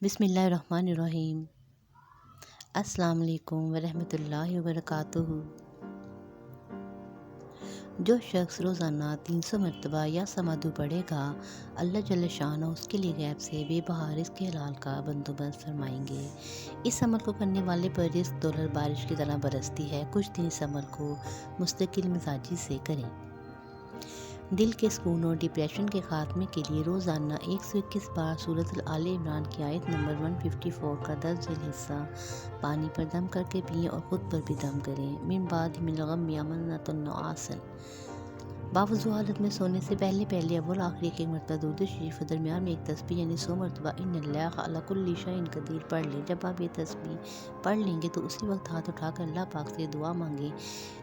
بسم اللہ الرحمن الرحیم۔ السلام علیکم ورحمۃ اللہ وبرکاتہ۔ جو شخص روزانہ 300 مرتبہ یا سمادو پڑھے گا، اللہ جل شانہ اس کے لیے غیب سے بے بہا رزق حلال کا بندوبست فرمائیں گے۔ اس عمل کو کرنے والے پر رزق دولت بارش کی طرح برستی ہے۔ کچھ دن اس عمل کو مستقل مزاجی سے کریں۔ دل کے سکون اور ڈپریشن کے خاتمے کے لیے روزانہ 121 بار سورۃ آل عمران کی آیت نمبر 154 کا 10 ذیل حصہ پانی پر دم کر کے پئیں اور خود پر بھی دم کریں۔ من بعد من الغم امنۃ نعاسا۔ باوضو حالت میں سونے سے پہلے اول آخری ایک مرتبہ درود شریف اور درمیان میں ایک تسبیح یعنی 100 مرتبہ ان اللہ علی کل شیء قدیر پڑھ لیں۔ جب آپ یہ تسبیح پڑھ لیں گے تو اسی وقت ہاتھ اٹھا کر اللہ پاک سے دعا مانگیں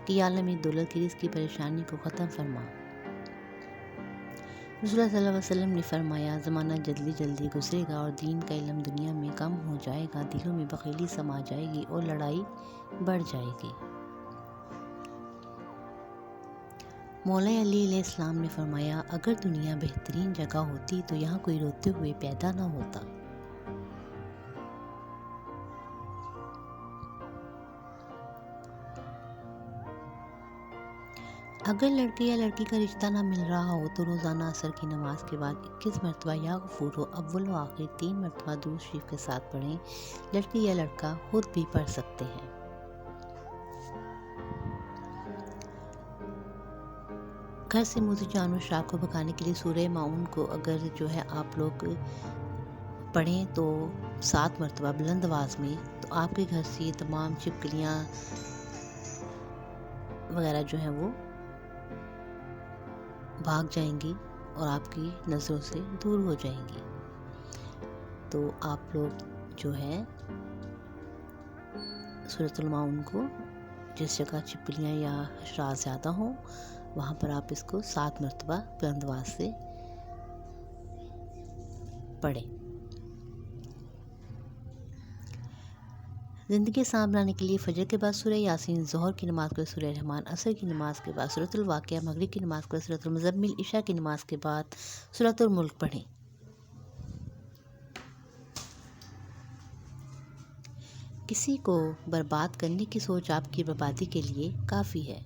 کہ یا اللہ میری دولت کی رزق کی پریشانی کو ختم فرما۔ رسول اللہ صلی اللہ علیہ وسلم نے فرمایا، زمانہ جلدی جلدی گزرے گا اور دین کا علم دنیا میں کم ہو جائے گا، دلوں میں بخیلی سما جائے گی اور لڑائی بڑھ جائے گی۔ مولا علی علیہ السلام نے فرمایا، اگر دنیا بہترین جگہ ہوتی تو یہاں کوئی روتے ہوئے پیدا نہ ہوتا۔ اگر لڑکے یا لڑکی کا رشتہ نہ مل رہا ہو تو روزانہ عصر کی نماز کے بعد 21 مرتبہ یا غفور اول و آخر 3 مرتبہ درود شریف کے ساتھ پڑھیں۔ لڑکی یا لڑکا خود بھی پڑھ سکتے ہیں۔ گھر سے موذی جان و شرار کو بھگانے کے لیے سورہ ماعون کو اگر آپ لوگ پڑھیں تو 7 مرتبہ بلند آواز میں، تو آپ کے گھر سے یہ تمام چھپکلیاں وغیرہ وہ بھاگ جائیں گی اور آپ کی نظروں سے دور ہو جائیں گی۔ تو آپ لوگ سورۃ الماعون کو جس جگہ چھپکلیاں یا حشرات زیادہ ہوں وہاں پر آپ اس کو 7 مرتبہ بلند آواز سے پڑھیں۔ زندگی آسان بنانے کے لیے فجر کے بعد سورہ یاسین، ظہر کی نماز کے بعد سورہ رحمان، عصر کی نماز کے بعد سورۃ الواقعہ، مغرب کی نماز کے بعد سورۃ المزمل، عشاء کی نماز کے بعد سورۃ الملک پڑھیں۔ کسی کو برباد کرنے کی سوچ آپ کی بربادی کے لیے کافی ہے۔